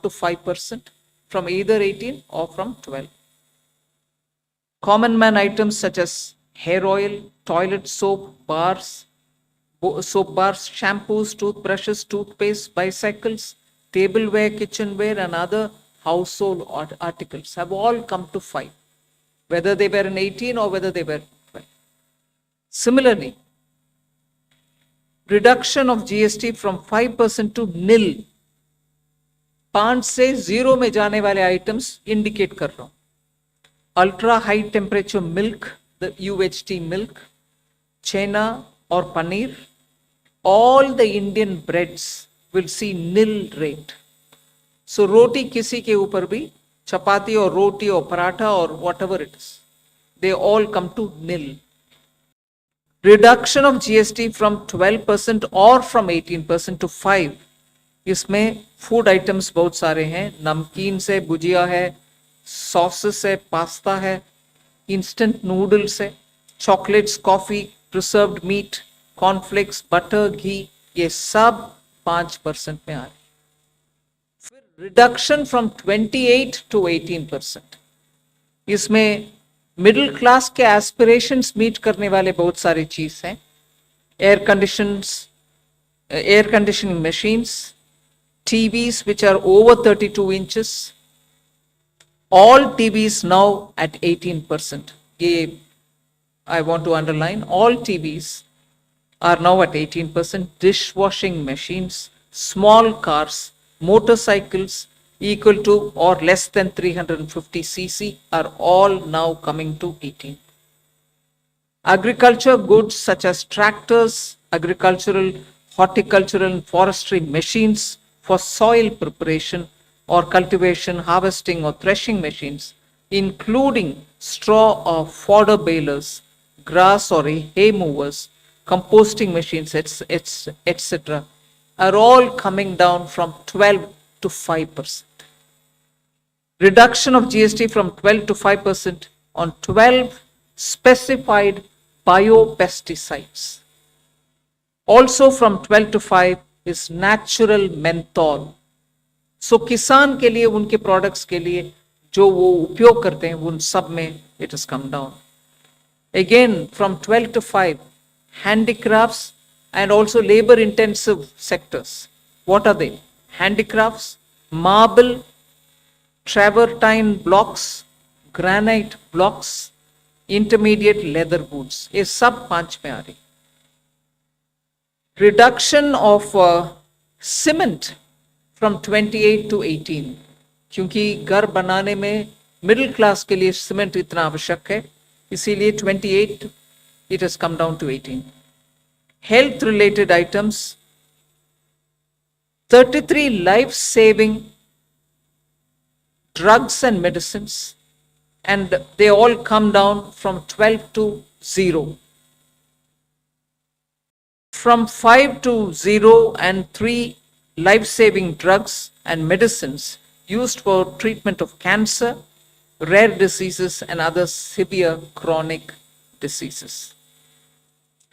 to 5% from either 18 or from 12. Common man items such as hair oil, toilet soap bars, shampoos, toothbrushes, toothpaste, bicycles, tableware, kitchenware, and other household articles have all come to 5, whether they were in 18 or whether they were 12. Similarly, reduction of GST from 5% to nil. 5 से 0 में जाने वाले items indicate कर रहा हूं. Ultra high temperature milk, the UHT milk, चेना और paneer, all the Indian breads will see nil rate. So रोटी किसी के ऊपर भी, चपाती और रोटी और पराठा और whatever it is, they all come to nil. Reduction of GST from 12% or from 18% to 5. इसमें फूड आइटम्स बहुत सारे हैं. नमकीन से, भुजिया है, सॉसेस है, पास्ता है, इंस्टेंट नूडल्स है, chocolates, coffee, preserved meat, cornflakes, butter, ghee, ये सब 5% में आ रहे. फिर रिडक्शन फ्रॉम 28 टू 18%. इसमें मिडिल क्लास के एस्पिरेशंस मीट करने वाले बहुत सारी चीज हैं. Air conditioning machines, TVs which are over 32 inches, all TVs now at 18%. I want to underline, all TVs are now at 18%. Dishwashing machines, small cars, motorcycles equal to or less than 350 cc are all now coming to 18. Agriculture goods such as tractors, agricultural, horticultural and forestry machines for soil preparation or cultivation, harvesting or threshing machines, including straw or fodder balers, grass or hay movers, composting machines, etc., are all coming down from 12 to 5%. Reduction of GST from 12 to 5% on 12 specified biopesticides. Also from 12 to 5 is natural menthol. So किसान के लिए, उनके products के लिए जो वो उपयोग करते हैं, उन सब में it has come down. Again from 12 to 5, handicrafts and also labor intensive sectors. What are they? Handicrafts, marble, travertine blocks, granite blocks, intermediate leather goods, ये सब 5 में आ रही. Reduction of cement from 28 to 18, क्योंकि घर बनाने में मिडिल क्लास के लिए सीमेंट इतना आवश्यक है, इसीलिए 28 it has come down to 18. Health related items, 33 life saving drugs and medicines, and they all come down from 12 to 0. From 5 to 0 and 3 life-saving drugs and medicines used for treatment of cancer, rare diseases and other severe chronic diseases.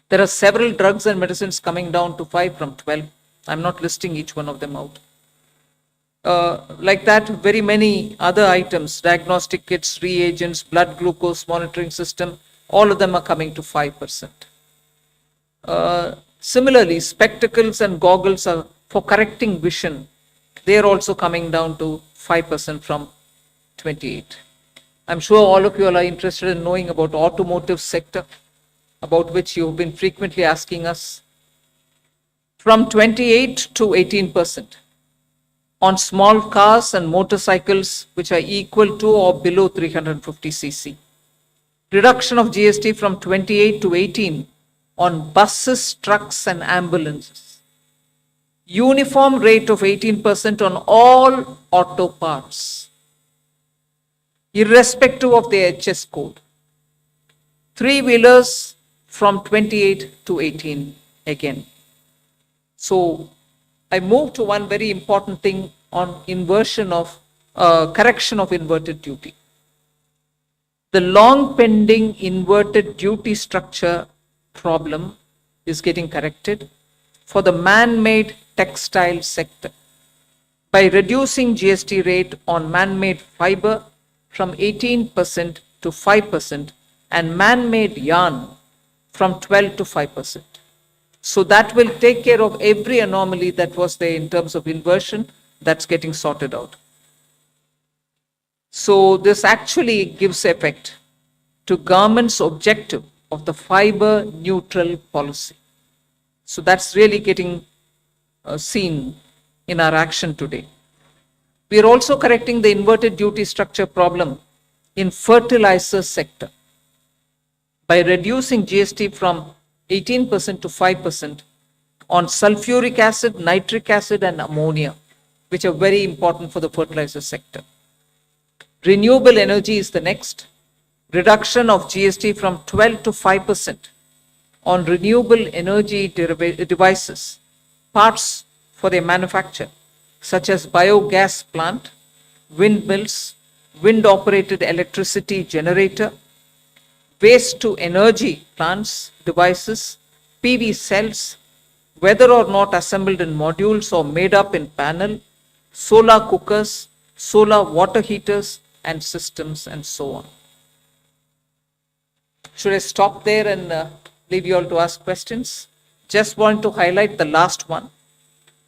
There are several drugs and medicines coming down to 5 from 12. I'm not listing each one of them out. Like that, very many other items, diagnostic kits, reagents, blood glucose monitoring system, all of them are coming to 5%. Similarly, spectacles and goggles are for correcting vision. They are also coming down to 5% from 28. I'm sure all of you all are interested in knowing about automotive sector, about which you've been frequently asking us. From 28 to 18% on small cars and motorcycles which are equal to or below 350 cc. Reduction of GST from 28 to 18 on buses, trucks and ambulances. Uniform rate of 18% on all auto parts, irrespective of their HS code. 3-wheelers from 28 to 18 again. So I move to one very important thing on inversion of correction of inverted duty. The long pending inverted duty structure problem is getting corrected for the man-made textile sector. by reducing GST rate on man-made fiber from 18% to 5% and man-made yarn from 12 to 5%. So that will take care of every anomaly that was there in terms of inversion that's getting sorted out. So this actually gives effect to government's objective of the fiber neutral policy. So that's really getting seen in our action today. We are also correcting the inverted duty structure problem in fertilizer sector by reducing GST from 18% to 5% on sulfuric acid, nitric acid, and ammonia, which are very important for the fertilizer sector. Renewable energy is the next. Reduction of GST from 12 to 5% on renewable energy devices, parts for their manufacture, such as biogas plant, windmills, wind-operated electricity generator, waste to energy plants, devices, PV cells, whether or not assembled in modules or made up in panel, solar cookers, solar water heaters and systems, and so on. Should I stop there and leave you all to ask questions? Just want to highlight the last one,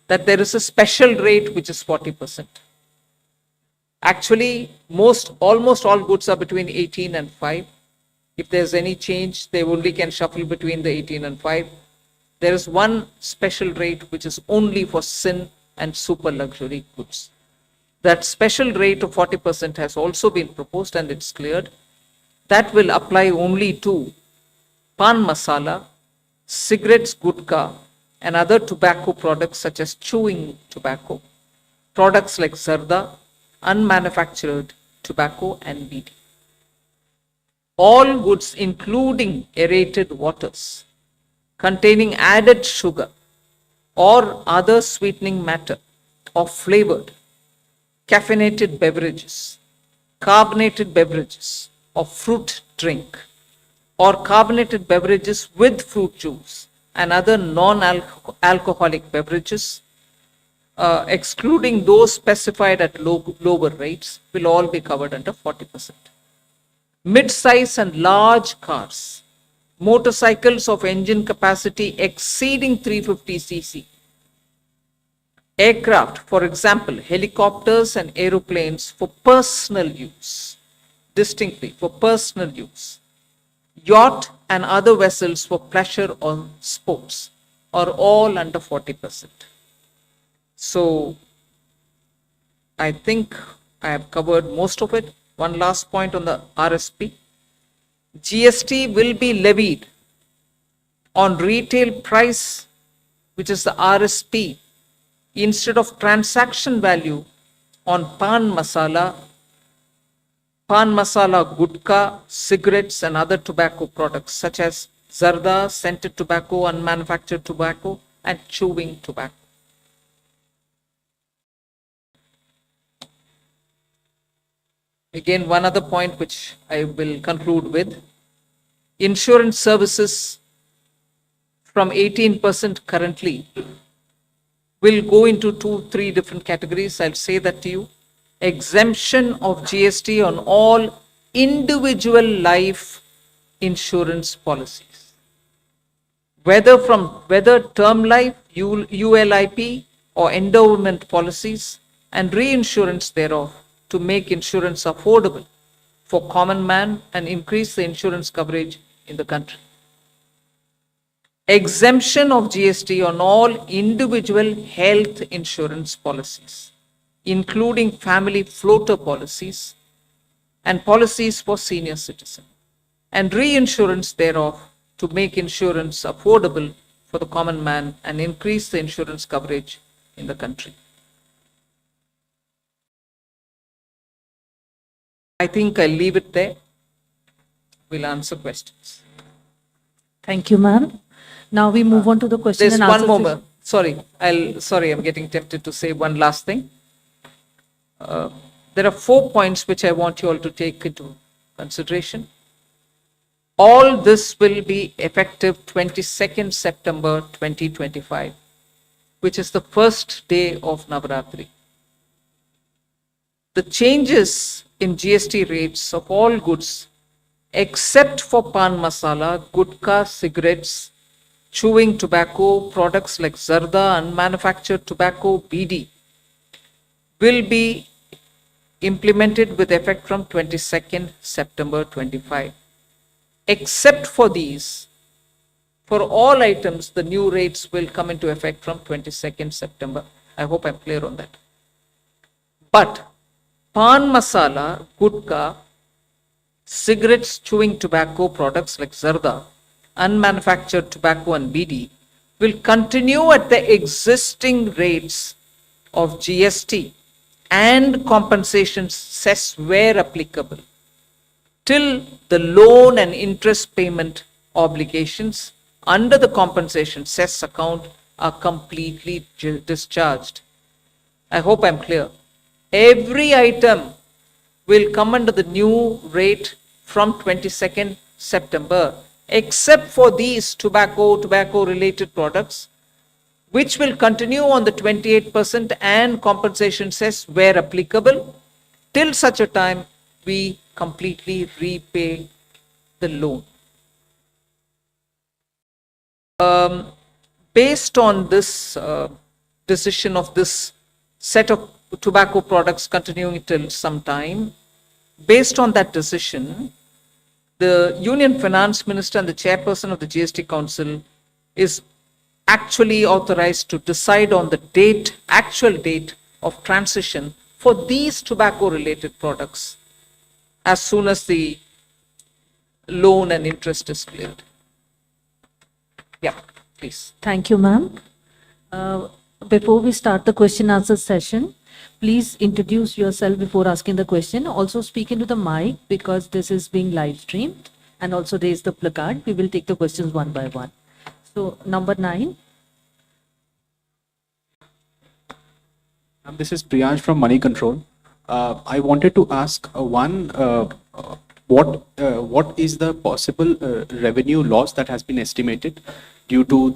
that there is a special rate which is 40%. Actually, almost all goods are between 18 and 5. If there's any change, they only can shuffle between the 18 and 5. There is one special rate which is only for sin and super luxury goods. That special rate of 40% has also been proposed and it's cleared. That will apply only to pan masala, cigarettes, gutka, and other tobacco products such as chewing tobacco, products like zarda, unmanufactured tobacco, and BD. All goods including aerated waters containing added sugar or other sweetening matter or flavored, caffeinated beverages, carbonated beverages or fruit drink, or carbonated beverages with fruit juice and other non-alcoholic beverages, excluding those specified at lower rates, will all be covered under 40%. Mid-size and large cars, motorcycles of engine capacity exceeding 350 cc, aircraft, for example, helicopters and aeroplanes for personal use, distinctly for personal use, yacht and other vessels for pleasure or sports are all under 40%. So I think I have covered most of it. One last point on the RSP. GST will be levied on retail price, which is the RSP, instead of transaction value on pan masala, gutka, cigarettes and other tobacco products such as zarda, scented tobacco, unmanufactured tobacco, and chewing tobacco. Again, one other point which I will conclude with. Insurance services from 18% currently will go into 2-3 different categories. I'll say that to you. Exemption of GST on all individual life insurance policies, whether term life, ULIP or endowment policies, and reinsurance thereof, to make insurance affordable for common man and increase the insurance coverage in the country. Exemption of GST on all individual health insurance policies, including family floater policies and policies for senior citizens, and reinsurance thereof to make insurance affordable for the common man and increase the insurance coverage in the country. I think I'll leave it there. We'll answer questions. Thank you, ma'am. Now we move on to the question There's and answer. one more. Sorry, I'm getting tempted to say one last thing. There are 4 points which I want you all to take into consideration. All this will be effective 22nd September 2025, which is the first day of Navaratri. the changes in GST rates of all goods except for pan masala, gutka, cigarettes, chewing tobacco, products like zarda, unmanufactured tobacco, BD, will be implemented with effect from 22nd September 25. Except for these, for all items, the new rates will come into effect from 22nd September. I hope I'm clear on that. But pan masala, gutka, cigarettes, chewing tobacco, products like zarda, unmanufactured tobacco and BD will continue at the existing rates of GST and compensation cess where applicable till the loan and interest payment obligations under the compensation cess account are completely discharged. I hope I'm clear. Every item will come under the new rate from 22nd September, except for these tobacco related products, which will continue on the 28% and compensation cess where applicable till such a time we completely repay the loan. Based on this decision of this set of tobacco products continuing till some time, based on that decision, the Union Finance Minister and the Chairperson of the GST Council is actually authorized to decide on the actual date of transition for these tobacco related products as soon as the loan and interest is cleared. Yeah, please. Thank you, ma'am. Before we start the question answer session, please introduce yourself before asking the question. Also speak into the mic because this is being live streamed, and also raise the placard. We will take the questions one by one. So number 9. This is Priyansh from Money Control. I wanted to ask what is the possible revenue loss that has been estimated due to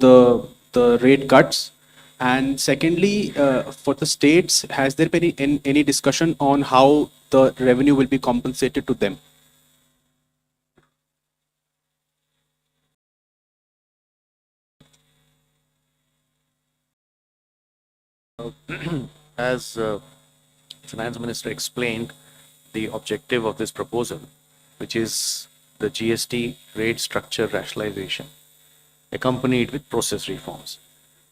the rate cuts? And secondly, for the states, has there been any discussion on how the revenue will be compensated to them? As Finance Minister explained, the objective of this proposal, which is the GST rate structure rationalization, accompanied with process reforms.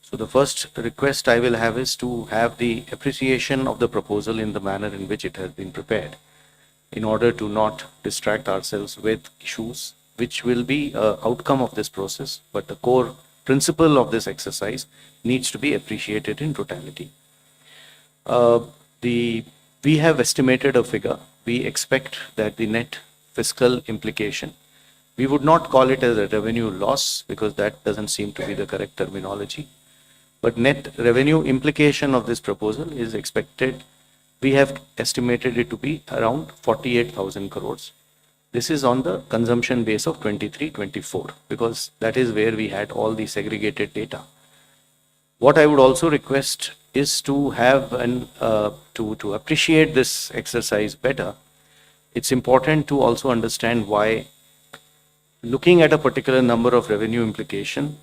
So the first request I will have is to have the appreciation of the proposal in the manner in which it has been prepared, in order to not distract ourselves with issues which will be an outcome of this process, but the core principle of this exercise needs to be appreciated in totality. We have estimated a figure. We expect that the net fiscal implication, we would not call it as a revenue loss because that doesn't seem to be the correct terminology. But net revenue implication of this proposal is expected, we have estimated it to be around 48,000 crores. This is on the consumption base of 23-24 because that is where we had all the segregated data. What I would also request is to have to appreciate this exercise better. It's important to also understand why looking at a particular number of revenue implication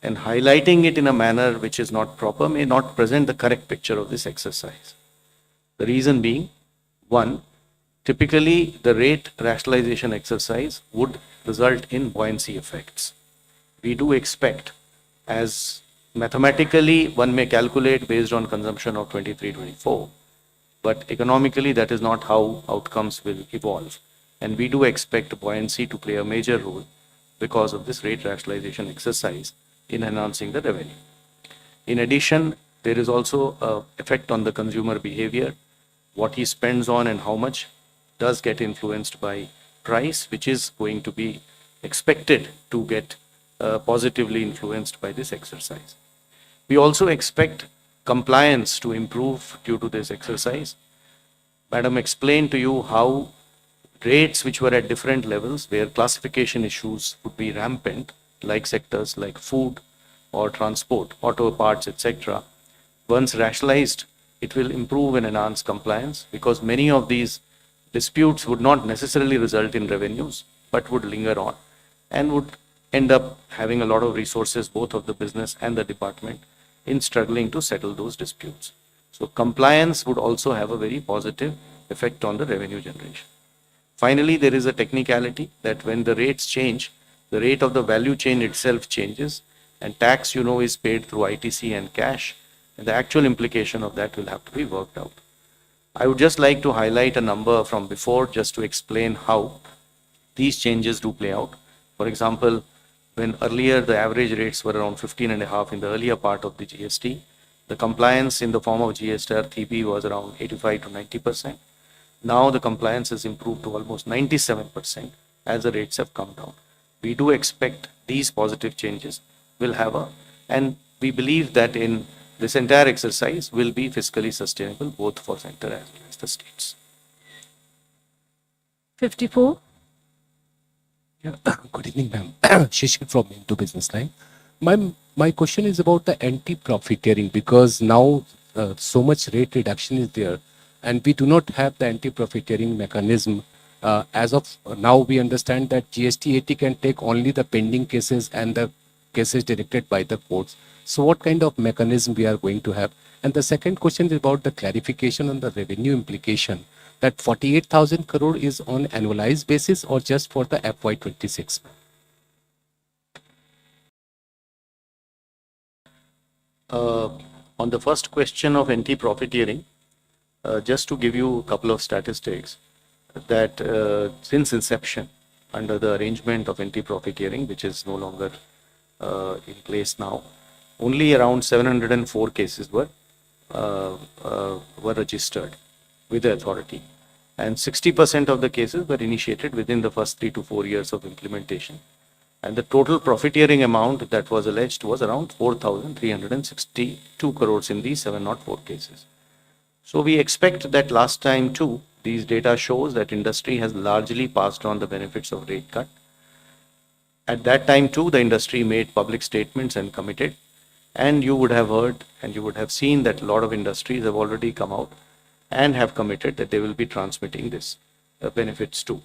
and highlighting it in a manner which is not proper may not present the correct picture of this exercise. The reason being, one, typically the rate rationalization exercise would result in buoyancy effects. We do expect, as mathematically one may calculate based on consumption of 23-24, but economically that is not how outcomes will evolve. And we do expect buoyancy to play a major role because of this rate rationalization exercise in enhancing the revenue. In addition, there is also an effect on the consumer behavior. What he spends on and how much does get influenced by price, which is going to be expected to get positively influenced by this exercise. We also expect compliance to improve due to this exercise. Madam explained to you how rates which were at different levels, where classification issues would be rampant, like sectors like food or transport, auto parts, etc., once rationalized, it will improve and enhance compliance, because many of these disputes would not necessarily result in revenues, but would linger on and would end up having a lot of resources, both of the business and the department, in struggling to settle those disputes. So compliance would also have a very positive effect on the revenue generation. Finally, there is a technicality that when the rates change, the rate of the value chain itself changes, and tax, you know, is paid through ITC and cash, and the actual implication of that will have to be worked out. I would just like to highlight a number from before just to explain how these changes do play out. For example, when earlier the average rates were around 15.5 in the earlier part of the GST, the compliance in the form of GST TB was around 85 to 90%. Now the compliance has improved to almost 97% as the rates have come down. We do expect these positive changes will have and we believe that in this entire exercise will be fiscally sustainable both for center as well as the states. 54. Yeah. Good evening, ma'am. Shishir from Into Business Line. My question is about the anti-profiteering, because now so much rate reduction is there, and we do not have the anti-profiteering mechanism. As of now, we understand that GST 80 can take only the pending cases and the cases directed by the courts. So what kind of mechanism we are going to have? And the second question is about the clarification on the revenue implication, that 48,000 crore is on annualized basis or just for the FY26? On the first question of anti-profiteering, just to give you a couple of statistics, that since inception, under the arrangement of anti-profiteering, which is no longer in place now, only around 704 cases were registered with the authority, and 60% of the cases were initiated within the first 3 to 4 years of implementation. And the total profiteering amount that was alleged was around 4,362 crores in these 704 cases. So we expect that last time too, these data shows that industry has largely passed on the benefits of rate cut. At that time too, the industry made public statements and committed, and you would have heard and you would have seen that a lot of industries have already come out and have committed that they will be transmitting this benefits too.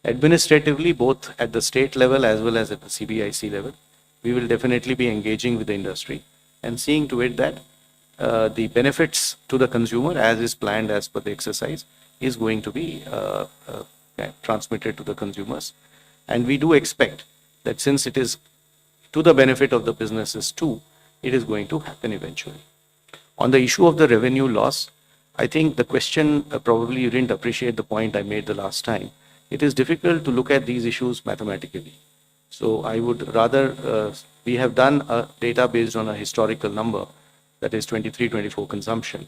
Administratively, both at the state level as well as at the CBIC level, we will definitely be engaging with the industry and seeing to it that the benefits to the consumer, as is planned as per the exercise, is going to be transmitted to the consumers. And we do expect that since it is to the benefit of the businesses too, it is going to happen eventually. On the issue of the revenue loss, I think the question, probably you didn't appreciate the point I made the last time. It is difficult to look at these issues mathematically. So I would rather, we have done a data based on a historical number, that is 23-24 consumption.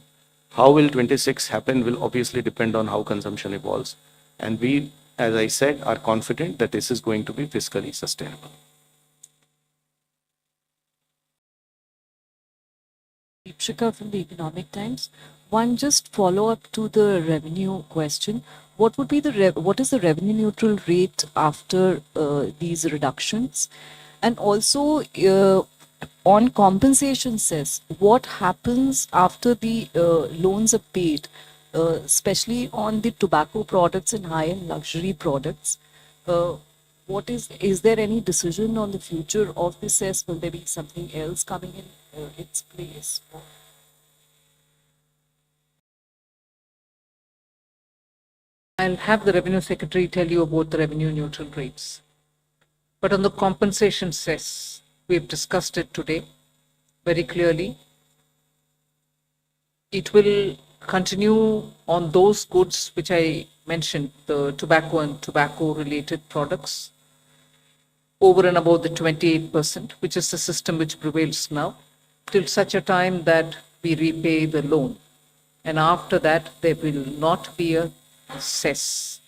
How will 26 happen will obviously depend on how consumption evolves. And we, as I said, are confident that this is going to be fiscally sustainable. Deepshika from the Economic Times. One just follow up to the revenue question. What would be the what is the revenue neutral rate after these reductions? And also on compensation cess, what happens after the loans are paid, especially on the tobacco products and high-end luxury products? What is there any decision on the future of the cess? Will there be something else coming in its place? I'll have the Revenue Secretary tell you about the revenue neutral rates. But on the compensation cess, we've discussed it today very clearly. It will continue on those goods which I mentioned, the tobacco and tobacco related products, over and above the 28%, which is the system which prevails now, till such a time that we repay the loan. And after that, there will not be a cess.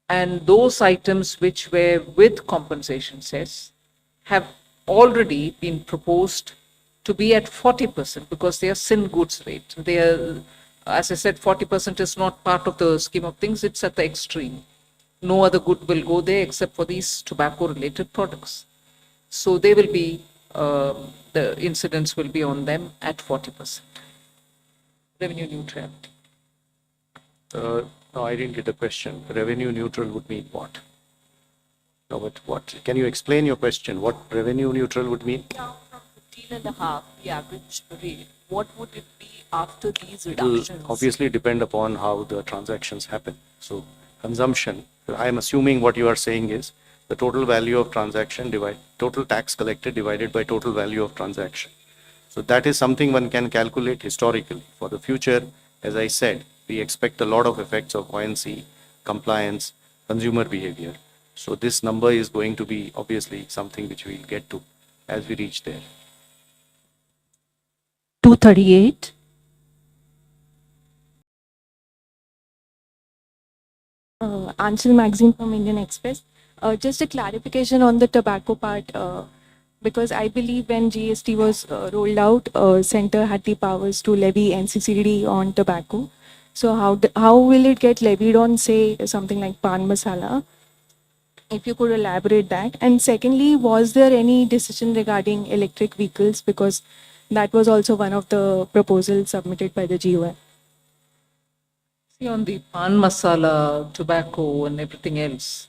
And those items which were with compensation cess have already been proposed to be at 40% because they are sin goods rate. They are, as I said, 40% is not part of the scheme of things, it's at the extreme. No other good will go there except for these tobacco related products. So they will be, the incidence will be on them at 40%. revenue neutrality. No, I didn't get the question. Revenue neutral would mean what? No, but what? Can you explain your question? What revenue neutral would mean? Down from 15.5, the average rate, what would it be after these It will reductions? obviously depend upon how the transactions happen. So consumption, I am assuming what you are saying is the total value of transaction total tax collected divided by total value of transaction. So that is something one can calculate historically. For the future, as I said, we expect a lot of effects of buoyancy, compliance, consumer behavior. So this number is going to be obviously something which we'll get to as we reach there. 238. Ansel Magazine from Indian Express. Just a clarification on the tobacco part, because I believe when GST was rolled out, Center had the powers to levy NCCD on tobacco. So how will it get levied on, say, something like pan masala? If you could elaborate that. And secondly, was there any decision regarding electric vehicles? Because that was also one of the proposals submitted by the GOM. See, on the pan masala, tobacco, and everything else,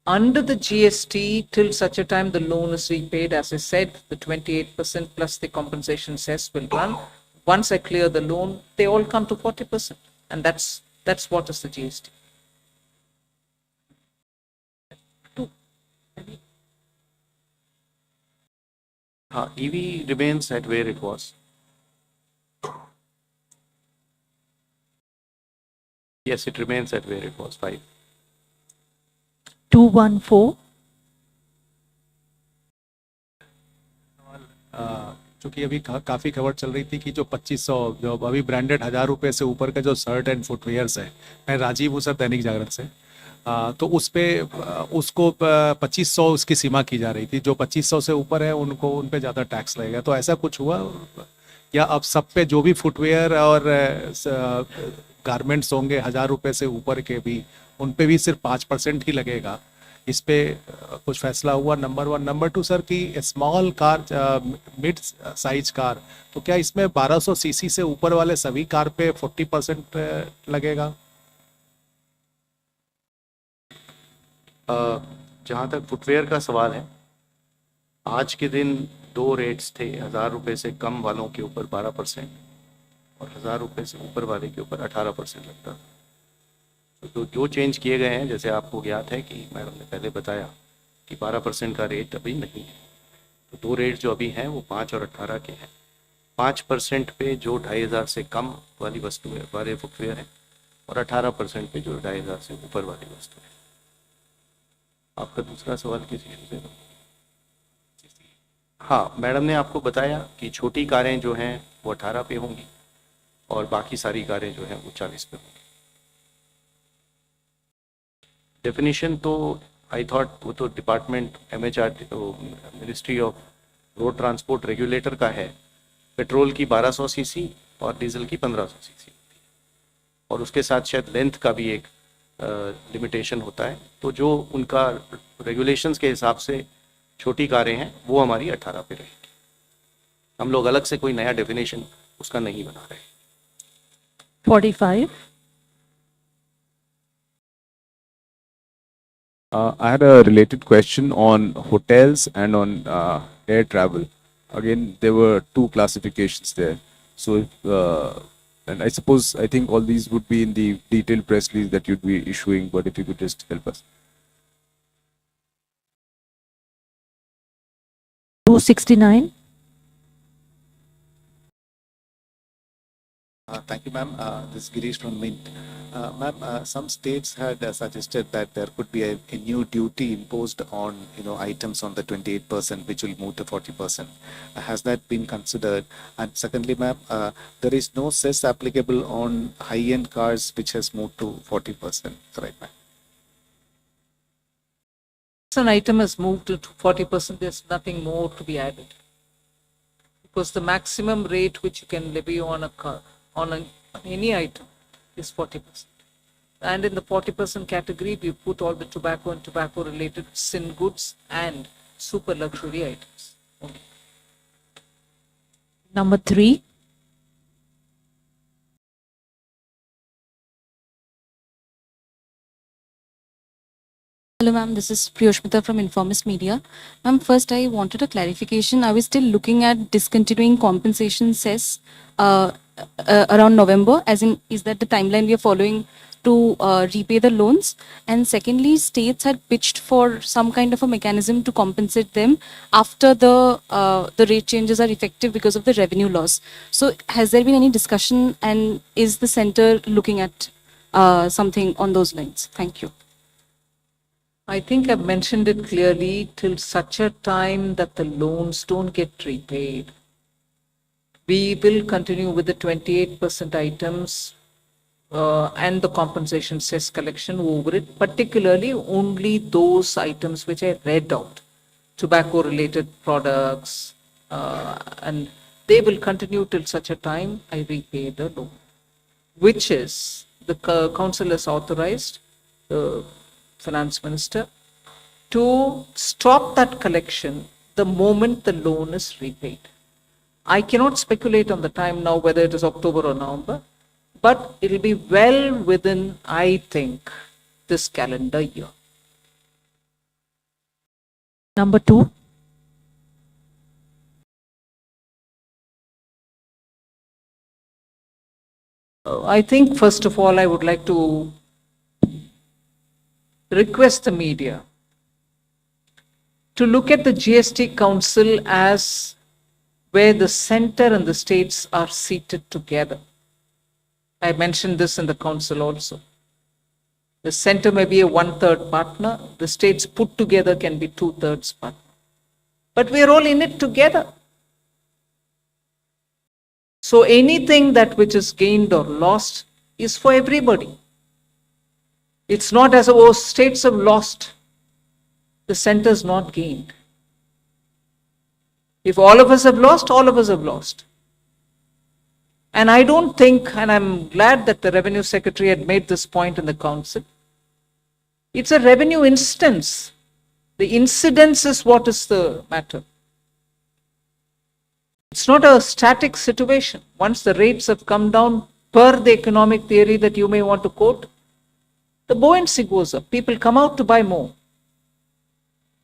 under the GST, till such a time the loan is repaid, as I said, the 28% plus the compensation cess will run. Once I clear the loan, they all come to 40%, and that's what is the GST. EV remains at where it was. Yes, it remains at where it was, 5. 214. चूंकि अभी काफ़ी खबर चल रही थी कि जो 2500 जो अभी ब्रांडेड 1000 रुपये से ऊपर का जो शर्ट एंड फुटवेयर्स है, मैं राजीव हूँ सर, दैनिक जागरण से, तो उस पे उसको 2500 उसकी सीमा की जा रही थी। जो 2500 से ऊपर है उनको उन पे ज़्यादा टैक्स लगेगा, तो ऐसा कुछ हुआ या अब सब पे जो भी फुटवेयर और गारमेंट्स होंगे 1000 रुपये से ऊपर के भी, उन पे भी सिर्फ 5% ही लगेगा? इस पे कुछ फैसला हुआ? नंबर 1। नंबर 2 सर, कि small car, mid size car, तो क्या इसमें 1200 सीसी से ऊपर वाले सभी कार पे 40% लगेगा? जहाँ तक फुटवेयर का सवाल है, आज के दिन 2 रेट्स थे। 1000 रुपये से कम वालों के ऊपर 12% और 1000 रुपये से ऊपर वाले के ऊपर 18% लगता था। तो जो चेंज किए गए हैं, जैसे आपको ज्ञात है कि मैडम ने पहले बताया कि 12% का रेट अभी नहीं है, तो 2 रेट जो अभी हैं वो 5 और 18 के हैं। 5% पे जो 2500 से कम वाली वस्तु है, वाले फुटवेयर हैं, और 18% पे जो 2500 से ऊपर वाली वस्तु है। आपका दूसरा सवाल किसी से? हाँ, मैडम ने आपको बताया कि छोटी कारें जो हैं वो 18 पे होंगी और बाकी सारी कारें जो हैं वो 40 पे होंगी। डेफिनेशन तो आई थॉट वो तो department MHRD, ministry of road transport regulator का है। पेट्रोल की 1200 सीसी और डीजल की 1500 सीसी होती है, और उसके साथ शायद लेंथ का भी एक लिमिटेशन होता है। तो जो उनका रेगुलेशंस के हिसाब से छोटी कारें हैं वो हमारी 18 पे रहेगी। हम लोग अलग से कोई नया डेफिनेशन उसका नहीं बना रहे। 45. I had a related question on hotels and on air travel. Again, there were 2 classifications there. So, and I suppose, I think all these would be in the detailed press release that you'd be issuing, but if you could just help us. 269. Thank you, ma'am. This is Girish from Mint. Ma'am, some states had suggested that there could be a new duty imposed on, items on the 28%, which will move to 40%. Has that been considered? And secondly, ma'am, there is no cess applicable on high-end cars, which has moved to 40%. Right, ma'am? If an item has moved to 40%, there's nothing more to be added. Because the maximum rate which you can levy on a car, on any item, is 40%. And in the 40% category, we put all the tobacco and tobacco related sin goods and super luxury items. Okay. Number 3. Hello, ma'am. This is Priyoshmita from Informist Media. Ma'am, first I wanted a clarification. Are we still looking at discontinuing compensation cess around November? As in, is that the timeline we are following to repay the loans? And secondly, states had pitched for some kind of a mechanism to compensate them after the rate changes are effective because of the revenue loss. So, has there been any discussion, and is the center looking at something on those lines? Thank you. I think I've mentioned it clearly, till such a time that the loans don't get repaid, we will continue with the 28% items and the compensation cess collection over it, particularly only those items which I read out, tobacco related products, and they will continue till such a time I repay the loan, which is the council has authorized the finance minister to stop that collection the moment the loan is repaid. I cannot speculate on the time now whether it is October or November, but it will be well within, I think, this calendar year. Number 2. I think, first of all, I would like to request the media to look at the GST Council as where the center and the states are seated together. I mentioned this in the council also. The center may be a 1/3 partner, the states put together can be 2/3 partner. But we are all in it together. So anything that which is gained or lost is for everybody. It's not as though states have lost, the center's not gained. If all of us have lost, all of us have lost. And I don't think, and I'm glad that the Revenue Secretary had made this point in the council, it's a revenue instance. The incidence is what is the matter. It's not a static situation. Once the rates have come down, per the economic theory that you may want to quote, the buoyancy goes up. People come out to buy more.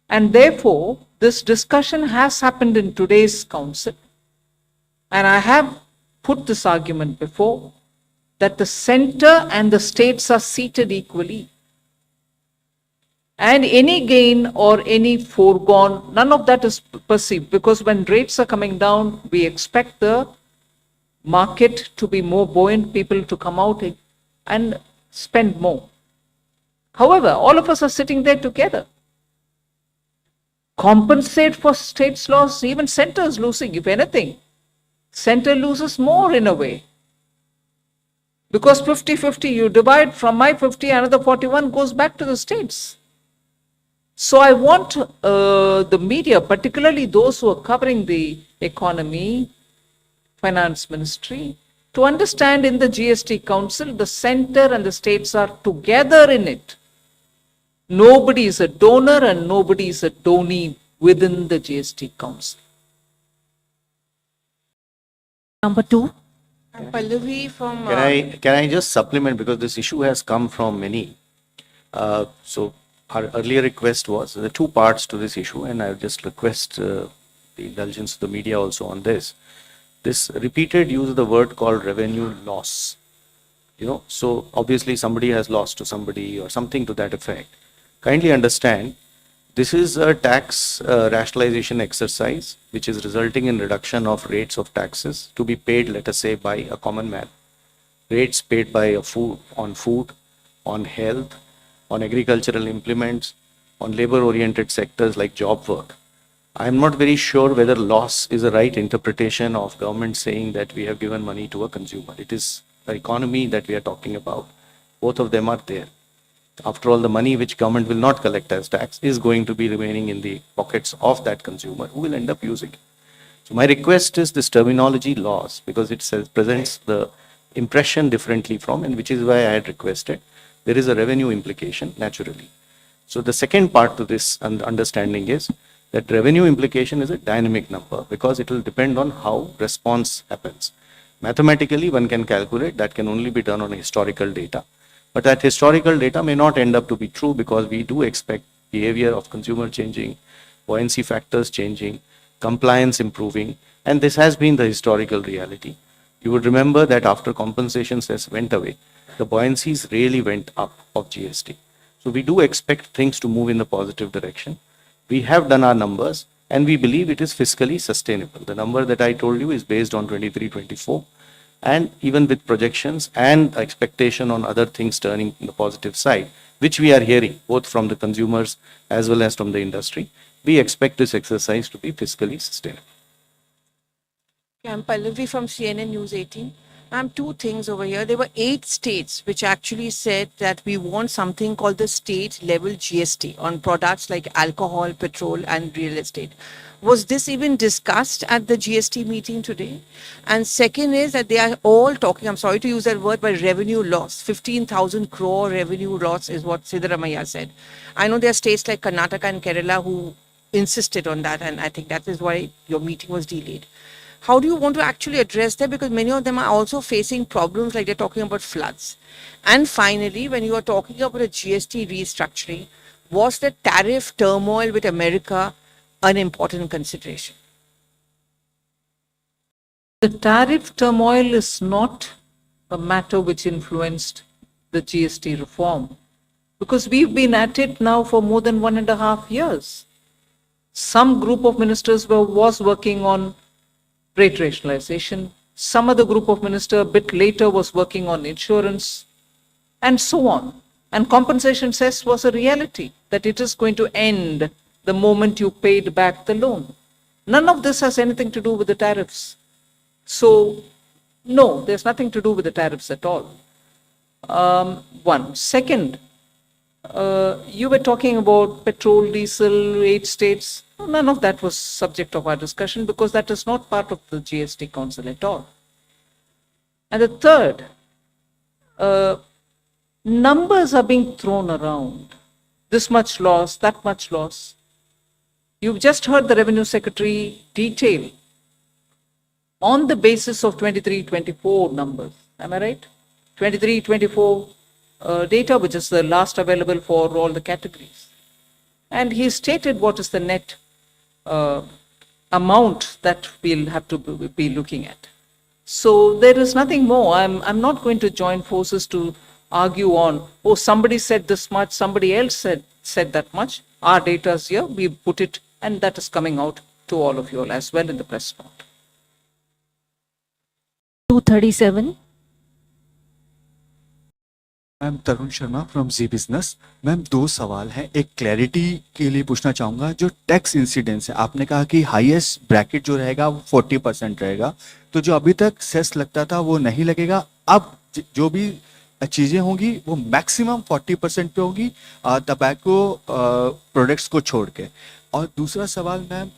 And therefore, this discussion has happened in today's council. And I have put this argument before, that the center and the states are seated equally. And any gain or any foregone, none of that is perceived, because when rates are coming down, we expect the market to be more buoyant, people to come out and spend more. However, all of us are sitting there together. Compensate for states' loss, even center is losing. If anything, center loses more in a way. Because 50-50, you divide from my 50, another 41 goes back to the states. So I want the media, particularly those who are covering the economy, finance ministry, to understand in the GST Council, the center and the states are together in it. Nobody is a donor and nobody is a donee within the GST Council. Number 2. Pallavi from. Can I just supplement, because this issue has come from many. So our earlier request was, there are two parts to this issue, and I would just request the indulgence of the media also on this. This repeated use of the word called revenue loss. So obviously somebody has lost to somebody or something to that effect. Kindly understand, this is a tax rationalization exercise which is resulting in reduction of rates of taxes to be paid, let us say, by a common man. Rates paid by food, on health, on agricultural implements, on labor-oriented sectors like job work. I am not very sure whether loss is the right interpretation of government saying that we have given money to a consumer. It is the economy that we are talking about. Both of them are there. After all, the money which government will not collect as tax is going to be remaining in the pockets of that consumer who will end up using it. So my request is this terminology loss, because it presents the impression differently from, and which is why I had requested, there is a revenue implication naturally. So the second part to this understanding is that revenue implication is a dynamic number, because it will depend on how response happens. Mathematically, one can calculate, that can only be done on historical data. But that historical data may not end up to be true, because we do expect behavior of consumer changing, buoyancy factors changing, compliance improving, and this has been the historical reality. You would remember that after compensation cess went away, the buoyancies really went up of GST. So we do expect things to move in the positive direction. We have done our numbers and we believe it is fiscally sustainable. The number that I told you is based on 23-24, and even with projections and expectation on other things turning in the positive side, which we are hearing both from the consumers as well as from the industry, we expect this exercise to be fiscally sustainable. I'm Pallavi from CNN News 18. Ma'am, two things over here. There were 8 states which actually said that we want something called the state level GST on products like alcohol, petrol, and real estate. Was this even discussed at the GST meeting today? And second is that they are all talking, I'm sorry to use that word, but revenue loss. 15,000 crore revenue loss is what Sitharaman said. I know there are states like Karnataka and Kerala who insisted on that, and I think that is why your meeting was delayed. How do you want to actually address that? Because many of them are also facing problems like they're talking about floods. And finally, when you are talking about a GST restructuring, was the tariff turmoil with America an important consideration? The tariff turmoil is not a matter which influenced the GST reform, because we've been at it now for more than 1.5 years. Some group of ministers was working on rate rationalization. Some other group of minister a bit later was working on insurance, and so on. And compensation cess was a reality that it is going to end the moment you paid back the loan. None of this has anything to do with the tariffs. So, no, there's nothing to do with the tariffs at all. One. Second, you were talking about petrol, diesel, 8 states. None of that was subject of our discussion because that is not part of the GST Council at all. And the third, numbers are being thrown around. This much loss, that much loss. You've just heard the Revenue Secretary detail on the basis of 23-24 numbers. Am I right? 23-24 data, which is the last available for all the categories. And he stated what is the net amount that we'll have to be looking at. So there is nothing more. I'm not going to join forces to argue on, oh, somebody said this much, somebody else said that much. Our data is here, we put it, and that is coming out to all of you all as well in the press note. 237. Ma'am Tarun Sharma from Zee business. Ma'am 2 सवाल हैं, एक clarity के लिए पूछना चाहूँगा, जो tax incidence है आपने कहा कि हाईएस्ट ब्रैकेट जो रहेगा वो 40% रहेगा, तो जो अभी तक सेस लगता था वो नहीं लगेगा, अब जो भी चीज़ें होंगी वो मैक्सिमम 40% पे होगी टबैको प्रोडक्ट्स को छोड़ के। और दूसरा सवाल मैम,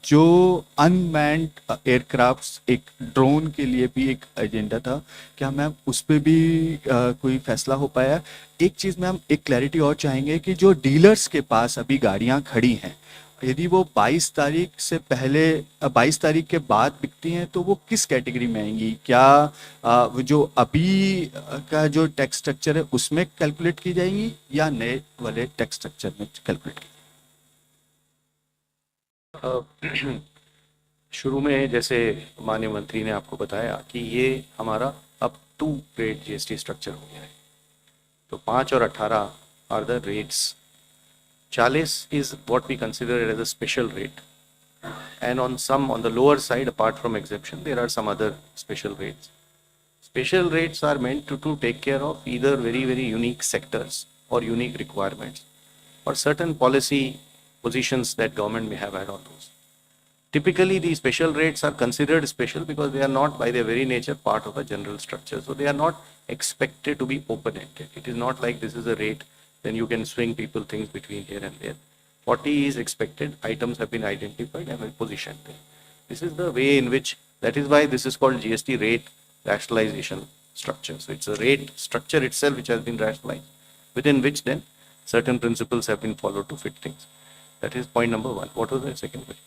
जो अनमैन्ड एयरक्राफ्ट्स, एक ड्रोन के लिए भी एक एजेंडा था, क्या मैम उस पर भी कोई फैसला हो पाया? एक चीज़ मैम, एक क्लैरिटी और चाहेंगे कि जो डीलर्स के पास अभी गाड़ियां खड़ी हैं, यदि वो 22 तारीख से पहले 22 तारीख के बाद बिकती हैं तो वो किस कैटेगरी में आएंगी? क्या जो अभी का जो टैक्स स्ट्रक्चर है उसमें कैलकुलेट की जाएंगी या नए वाले टैक्स स्ट्रक्चर में कैलकुलेट की? शुरू में जैसे माननीय मंत्री ने आपको बताया कि ये हमारा अब 2 रेट जीएसटी स्ट्रक्चर हो गया है, तो 5 और 18 are the rates. 40 is what we consider as a special rate, and on the lower side, apart from exemption, there are some other special rates. Special rates are meant to take care of either very, very unique sectors or unique requirements or certain policy positions that government may have had on those. Typically, these special rates are considered special because they are not by their very nature part of a general structure. So they are not expected to be open-ended. It is not like this is a rate, then you can swing people things between here and there. 40 is expected, items have been identified and positioned there. This is the way in which, that is why this is called GST rate rationalization structure. So it's a rate structure itself which has been rationalized, within which then certain principles have been followed to fit things. That is point number one. What was the second question?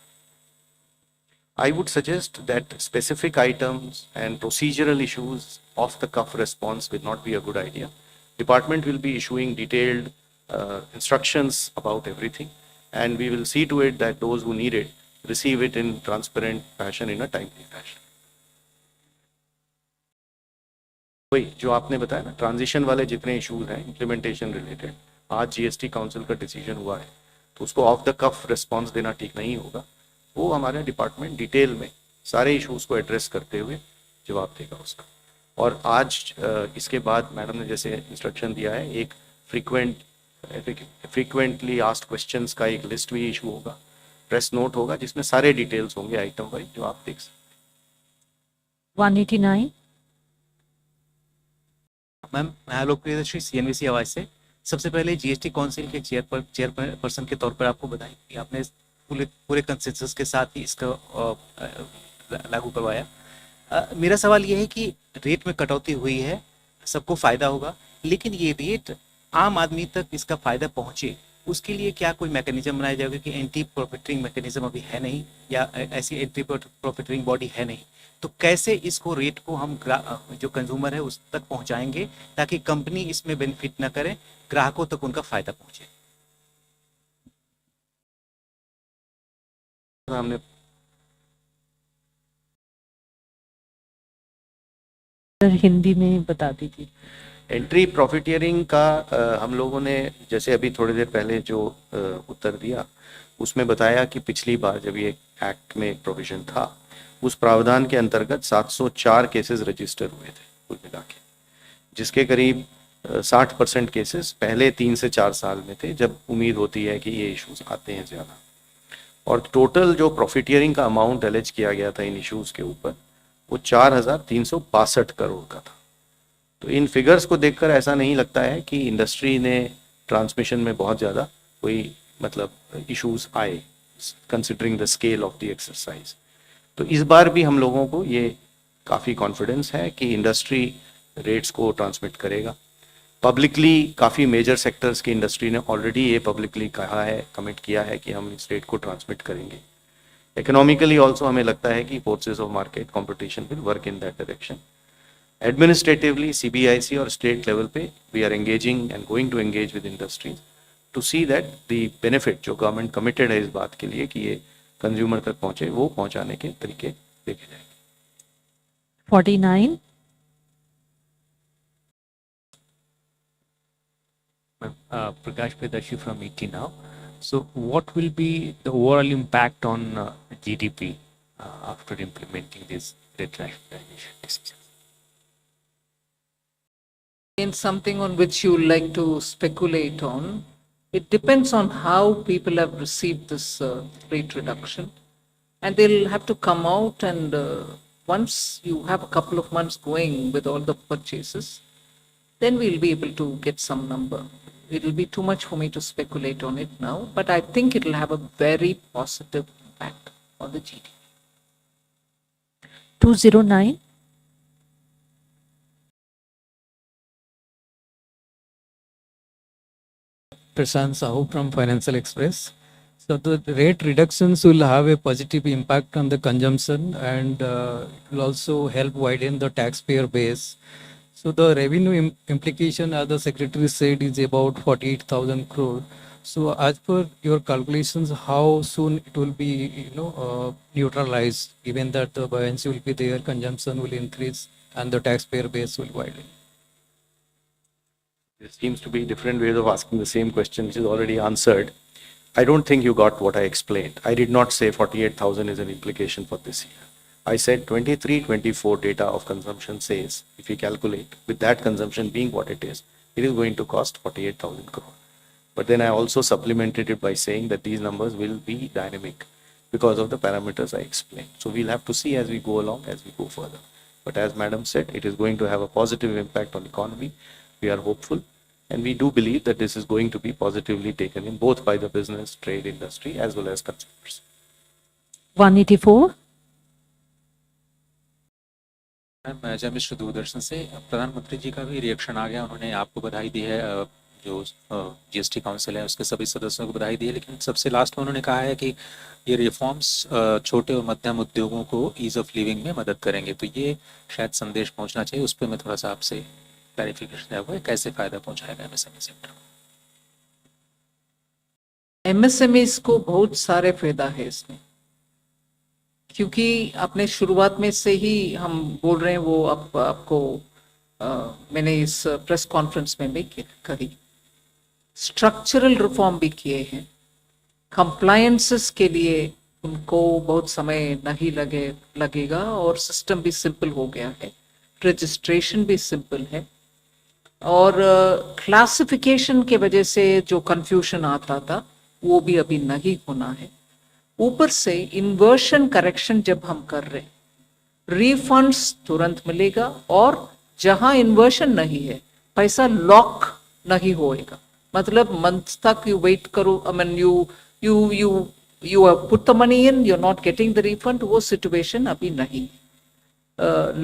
I would suggest that specific items and procedural issues off the cuff response will not be a good idea. Department will be issuing detailed instructions about everything, and we will see to it that those who need it receive it in transparent fashion, in a timely fashion. वही जो आपने बताया ना, transition वाले जितने issues हैं implementation related, आज GST council का डिसीजन हुआ है, तो उसको ऑफ द कफ रिस्पांस देना ठीक नहीं होगा. वो हमारे डिपार्टमेंट डिटेल में सारे इश्यूज को एड्रेस करते हुए जवाब देगा उसका. और आज इसके बाद मैडम ने जैसे इंस्ट्रक्शन दिया है, एक फ्रीक्वेंटली आस्क्ड क्वेश्चंस का एक लिस्ट भी इशू होगा, प्रेस नोट होगा, जिसमें सारे डिटेल्स होंगे आइटम वाइज, जो आप देख सकते. 189. मैम, मैं आलोक प्रियदर्शी सीएनवीसी आवाज से. सबसे पहले जीएसटी काउंसिल के चेयरपर्सन के तौर पर आपको बधाई कि आपने पूरे कंसेंसस के साथ ही इसका लागू करवाया. मेरा सवाल ये है कि रेट में कटौती हुई है, सबको फायदा होगा, लेकिन ये रेट आम आदमी तक इसका फायदा पहुंचे, उसके लिए क्या कोई मैकेनिज्म बनाया जाएगा? कि एंटी प्रॉफिटिंग मैकेनिज्म अभी है नहीं, या ऐसी एंटी प्रॉफिटिंग बॉडी है नहीं, तो कैसे इसको रेट को हम जो कंज्यूमर है उस तक पहुंचाएंगे ताकि कंपनी इसमें बेनिफिट ना करे, ग्राहकों तक उनका फायदा पहुंचे? हमने हिंदी में बता दीजिए. एंट्री प्रॉफिटियरिंग का हम लोगों ने जैसे अभी थोड़ी देर पहले जो उत्तर दिया, उसमें बताया कि पिछली बार जब ये एक्ट में एक प्रोविजन था, उस प्रावधान के अंतर्गत 704 केसेस रजिस्टर हुए थे कुल मिला के, जिसके करीब 60% केसेस पहले 3 से 4 साल में थे, जब उम्मीद होती है कि ये इश्यूज आते हैं ज़्यादा. और टोटल जो प्रॉफिटियरिंग का अमाउंट एलेज किया गया था इन इश्यूज के ऊपर, वो 4,362 करोड़ का था. तो इन फिगर्स को देखकर ऐसा नहीं लगता है कि इंडस्ट्री ने ट्रांसमिशन में बहुत ज़्यादा कोई मतलब इश्यूज आए, considering the scale of the exercise. तो इस बार भी हम लोगों को ये काफ़ी कॉन्फिडेंस है कि इंडस्ट्री रेट्स को ट्रांसमिट करेगा. पब्लिकली काफ़ी मेजर सेक्टर्स की इंडस्ट्री ने ऑलरेडी ये पब्लिकली कहा है, कमिट किया है कि हम इस रेट को ट्रांसमिट करेंगे. इकोनॉमिकली ऑल्सो हमें लगता है कि forces of market competition will work in that direction. Administratively CBIC और स्टेट लेवल पे we are engaging and going to engage with industries to see that the benefit जो government committed है इस बात के लिए कि ये कंज्यूमर तक पहुंचे, वो पहुंचाने के तरीके देखे जाएंगे. 49. Prakash Predarshi from ET now. So what will be the overall impact on GDP after implementing this retractation decision? In something on which you like to speculate on, it depends on how people have received this rate reduction, and they'll have to come out and once you have a couple of months going with all the purchases, then we'll be able to get some number. It will be too much for me to speculate on it now, but I think it will have a very positive impact on the GDP. 209. Prashant Sahu from Financial Express. So the rate reductions will have a positive impact on the consumption, and it will also help widen the taxpayer base. So the revenue implication, as the secretary said, is about 48,000 crore. So as per your calculations, how soon it will be, neutralized, given that the buoyancy will be there, consumption will increase, and the taxpayer base will widen? There seems to be different ways of asking the same question, which is already answered. I don't think you got what I explained. I did not say 48,000 is an implication for this year. I said 23-24 data of consumption says, if we calculate with that consumption being what it is going to cost 48,000 crore. But then I also supplemented it by saying that these numbers will be dynamic because of the parameters I explained. So we'll have to see as we go along, as we go further. But as Madam said, it is going to have a positive impact on economy. We are hopeful, and we do believe that this is going to be positively taken in both by the business, trade, industry, as well as consumers. 184. Ma'am, जय मिश्र दूरदर्शन से. प्रधानमंत्री जी का भी reaction आ गया, उन्होंने आपको बधाई दी है, जो जीएसटी काउंसिल है उसके सभी सदस्यों को बधाई दी है, लेकिन सबसे लास्ट में उन्होंने कहा है कि ये रिफॉर्म्स छोटे और मध्यम उद्योगों को ईज ऑफ लिविंग में मदद करेंगे. तो ये शायद संदेश पहुंचना चाहिए, उस पर मैं थोड़ा सा आपसे क्लैरिफिकेशन चाहूँगा, कैसे फायदा पहुंचाएगा एमएसएमई सेक्टर को. एमएसएमईज को बहुत सारे फायदा है इसमें, क्योंकि अपने शुरुआत में से ही हम बोल रहे हैं, वो आपको मैंने इस प्रेस कॉन्फ्रेंस में भी कही, स्ट्रक्चरल रिफॉर्म भी किए हैं, कंप्लायंसेस के लिए उनको बहुत समय नहीं लगेगा और सिस्टम भी सिंपल हो गया है, रजिस्ट्रेशन भी सिंपल है, और क्लासिफिकेशन के वजह से जो कंफ्यूजन आता था वो भी अभी नहीं होना है। ऊपर से इन्वर्शन करेक्शन जब हम कर रहे, रिफंड्स तुरंत मिलेगा, और जहां इन्वर्शन नहीं है पैसा लॉक नहीं होएगा, मतलब मंथ तक यू वेट करो, I mean you put the money in, you are not getting the refund, वो सिचुएशन अभी नहीं।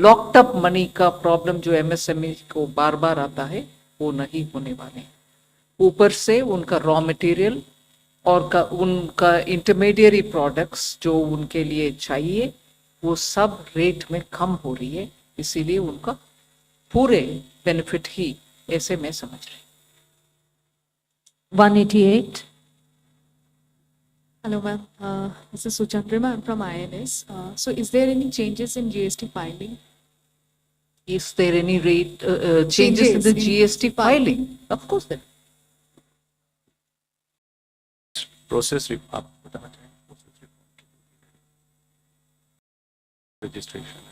लॉक्ड अप मनी का प्रॉब्लम जो एमएसएमई को बार बार आता है वो नहीं होने वाले। ऊपर से उनका रॉ मटेरियल और उनका इंटरमीडिएरी प्रोडक्ट्स जो उनके लिए चाहिए वो सब रेट में कम हो रही है, इसीलिए उनका पूरे बेनिफिट ही ऐसे मैं समझ रही। 188. Hello, ma'am. This is Suchandra, ma'am, from INS. So, is there any changes in GST filing? Is there any rate changes in the GST filing? Of course there. Process आप बताना चाहेंगे? रजिस्ट्रेशन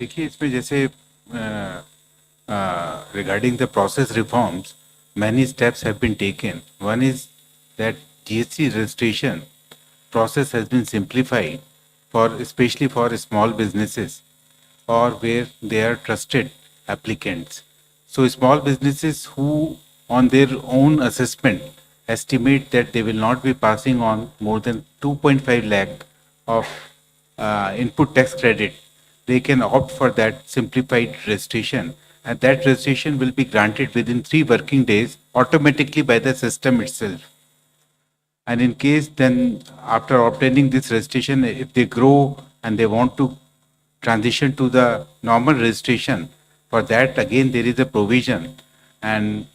देखिए, इसमें जैसे regarding the process reforms, many steps have been taken. One is that GST registration process has been simplified for especially for small businesses or where they are trusted applicants. So small businesses who on their own assessment estimate that they will not be passing on more than 2.5 lakh of input tax credit, they can opt for that simplified registration, and that registration will be granted within 3 working days automatically by the system itself. And in case then after obtaining this registration, if they grow and they want to transition to the normal registration, for that again there is a provision, and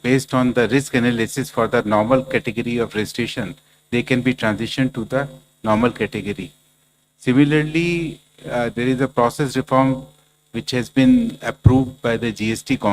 based on the risk analysis for the normal category of registration, they can be transitioned to the normal category. Similarly, there is a process reform which has been approved by the GST Council.